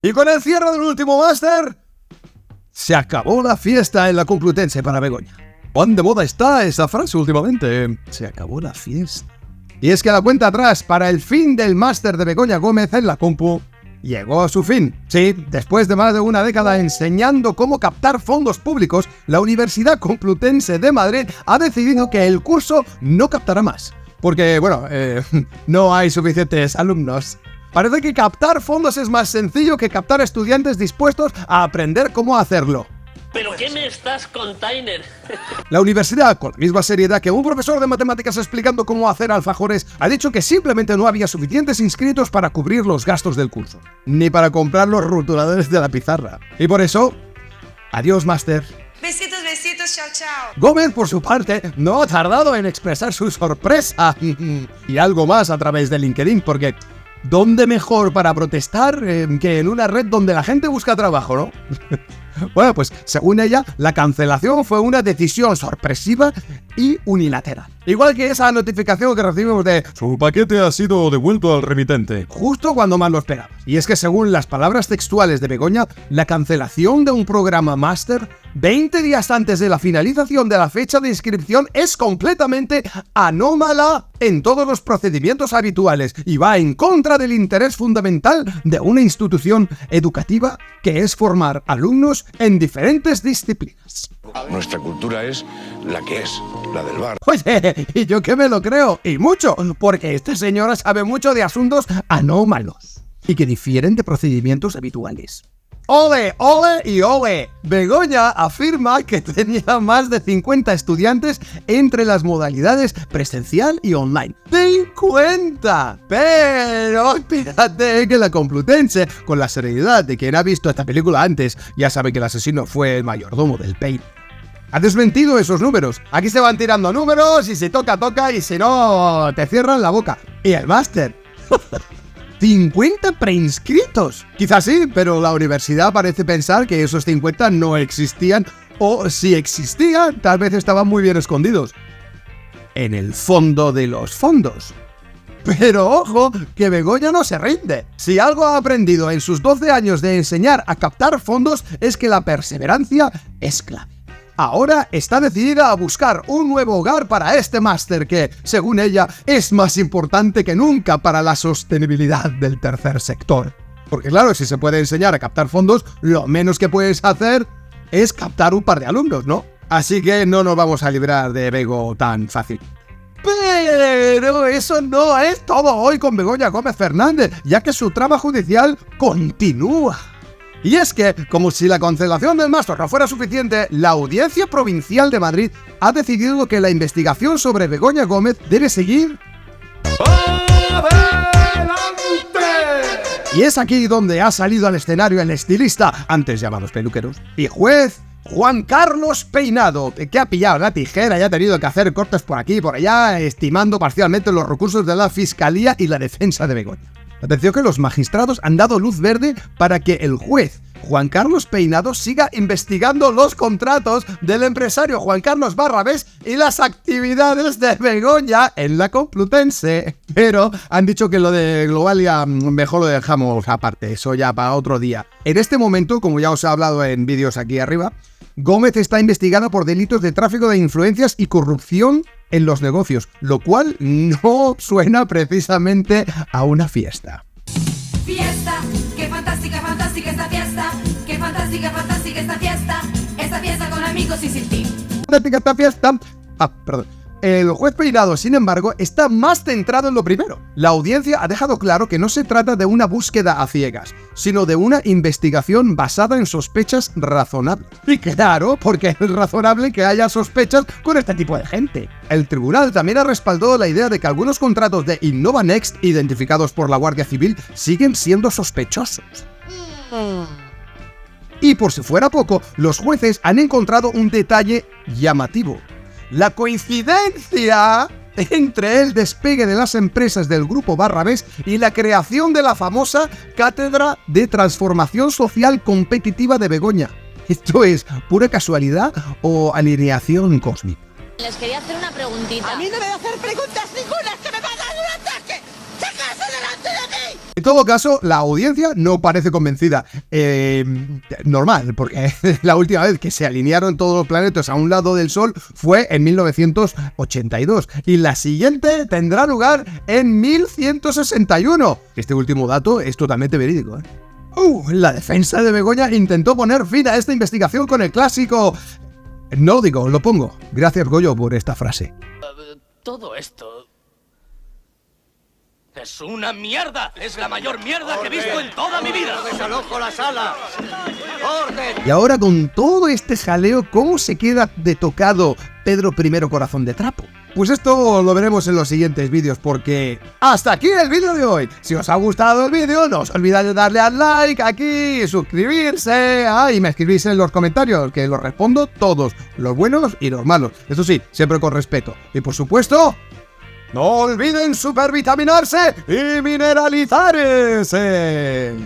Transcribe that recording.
Y con el cierre del último máster, se acabó la fiesta en la Complutense para Begoña. ¿Cuán de moda está esa frase últimamente? Se acabó la fiesta. Y es que la cuenta atrás para el fin del máster de Begoña Gómez en la Compu llegó a su fin. Sí, después de más de una década enseñando cómo captar fondos públicos, la Universidad Complutense de Madrid ha decidido que el curso no captará más. Porque, no hay suficientes alumnos. Parece que captar fondos es más sencillo que captar estudiantes dispuestos a aprender cómo hacerlo. ¿Pero qué me estás contando? La universidad, con la misma seriedad que un profesor de matemáticas explicando cómo hacer alfajores, ha dicho que simplemente no había suficientes inscritos para cubrir los gastos del curso, ni para comprar los rotuladores de la pizarra. Y por eso, adiós, máster. Besitos, besitos, chao, chao. Gómez, por su parte, no ha tardado en expresar su sorpresa y algo más a través de LinkedIn, porque ¿dónde mejor para protestar que en una red donde la gente busca trabajo, no? Bueno, pues según ella, la cancelación fue una decisión sorpresiva y unilateral. Igual que esa notificación que recibimos de "su paquete ha sido devuelto al remitente", justo cuando más lo esperamos. Y es que según las palabras textuales de Begoña, la cancelación de un programa máster 20 días antes de la finalización de la fecha de inscripción es completamente anómala en todos los procedimientos habituales y va en contra del interés fundamental de una institución educativa que es formar alumnos en diferentes disciplinas. Nuestra cultura es la que es, la del bar. Oye, y yo que me lo creo, y mucho, porque esta señora sabe mucho de asuntos anómalos y que difieren de procedimientos habituales. ¡Ole, ole y ole! Begoña afirma que tenía más de 50 estudiantes entre las modalidades presencial y online. ¡50! Pero espérate que la Complutense, con la serenidad de quien ha visto esta película antes, ya sabe que el asesino fue el mayordomo del Pain, ha desmentido esos números. Aquí se van tirando números y si toca, toca, y si no, te cierran la boca. Y el máster. 50 preinscritos. Quizás sí, pero la universidad parece pensar que esos 50 no existían, o si existían, tal vez estaban muy bien escondidos en el fondo de los fondos. Pero ojo, que Begoña no se rinde. Si algo ha aprendido en sus 12 años de enseñar a captar fondos es que la perseverancia es clave. Ahora está decidida a buscar un nuevo hogar para este máster que, según ella, es más importante que nunca para la sostenibilidad del tercer sector. Porque claro, si se puede enseñar a captar fondos, lo menos que puedes hacer es captar un par de alumnos, ¿no? Así que no nos vamos a librar de Bego tan fácil. Pero eso no es todo hoy con Begoña Gómez Fernández, ya que su trama judicial continúa. Y es que, como si la cancelación del máster no fuera suficiente, la Audiencia Provincial de Madrid ha decidido que la investigación sobre Begoña Gómez debe seguir. ¡Adelante! Y es aquí donde ha salido al escenario el estilista, antes llamados peluqueros, y juez Juan Carlos Peinado, que ha pillado la tijera y ha tenido que hacer cortes por aquí y por allá, estimando parcialmente los recursos de la Fiscalía y la defensa de Begoña. Atención que los magistrados han dado luz verde para que el juez Juan Carlos Peinado siga investigando los contratos del empresario Juan Carlos Barrabés y las actividades de Begoña en la Complutense. Pero han dicho que lo de Globalia mejor lo dejamos aparte, eso ya para otro día. En este momento, como ya os he hablado en vídeos aquí arriba, Gómez está investigada por delitos de tráfico de influencias y corrupción en los negocios, lo cual no suena precisamente a una fiesta. Fiesta, qué fantástica, fantástica esta fiesta. Qué fantástica, fantástica esta fiesta. Esta fiesta con amigos y sin ti. Fantástica esta fiesta. Perdón. El juez Peinado, sin embargo, está más centrado en lo primero. La audiencia ha dejado claro que no se trata de una búsqueda a ciegas, sino de una investigación basada en sospechas razonables. Y claro, porque es razonable que haya sospechas con este tipo de gente. El tribunal también ha respaldado la idea de que algunos contratos de Innova Next, identificados por la Guardia Civil, siguen siendo sospechosos. Y por si fuera poco, los jueces han encontrado un detalle llamativo. La coincidencia entre el despegue de las empresas del grupo Barrabés y la creación de la famosa Cátedra de Transformación Social Competitiva de Begoña. ¿Esto es pura casualidad o alineación cósmica? Les quería hacer una preguntita. A mí no me va a hacer preguntas ninguna, que me va a dar un ataque. ¡Sácase delante de mí! En todo caso, la audiencia no parece convencida. Normal, porque la última vez que se alinearon todos los planetas a un lado del Sol fue en 1982 y la siguiente tendrá lugar en 1161. Este último dato es totalmente verídico, ¿eh? La defensa de Begoña intentó poner fin a esta investigación con el clásico... No digo, lo pongo. Gracias, Goyo, por esta frase. Todo esto... ¡es una mierda! ¡Es la mayor mierda que he visto en toda mi vida! ¡Desalojo la sala! ¡Orden! Y ahora, con todo este jaleo, ¿cómo se queda de tocado Pedro I Corazón de Trapo? Pues esto lo veremos en los siguientes vídeos, porque hasta aquí el vídeo de hoy. Si os ha gustado el vídeo, no os olvidéis de darle al like aquí, suscribirse, y me escribís en los comentarios, que los respondo todos, los buenos y los malos. Eso sí, siempre con respeto. Y por supuesto... no olviden supervitaminarse y mineralizarse.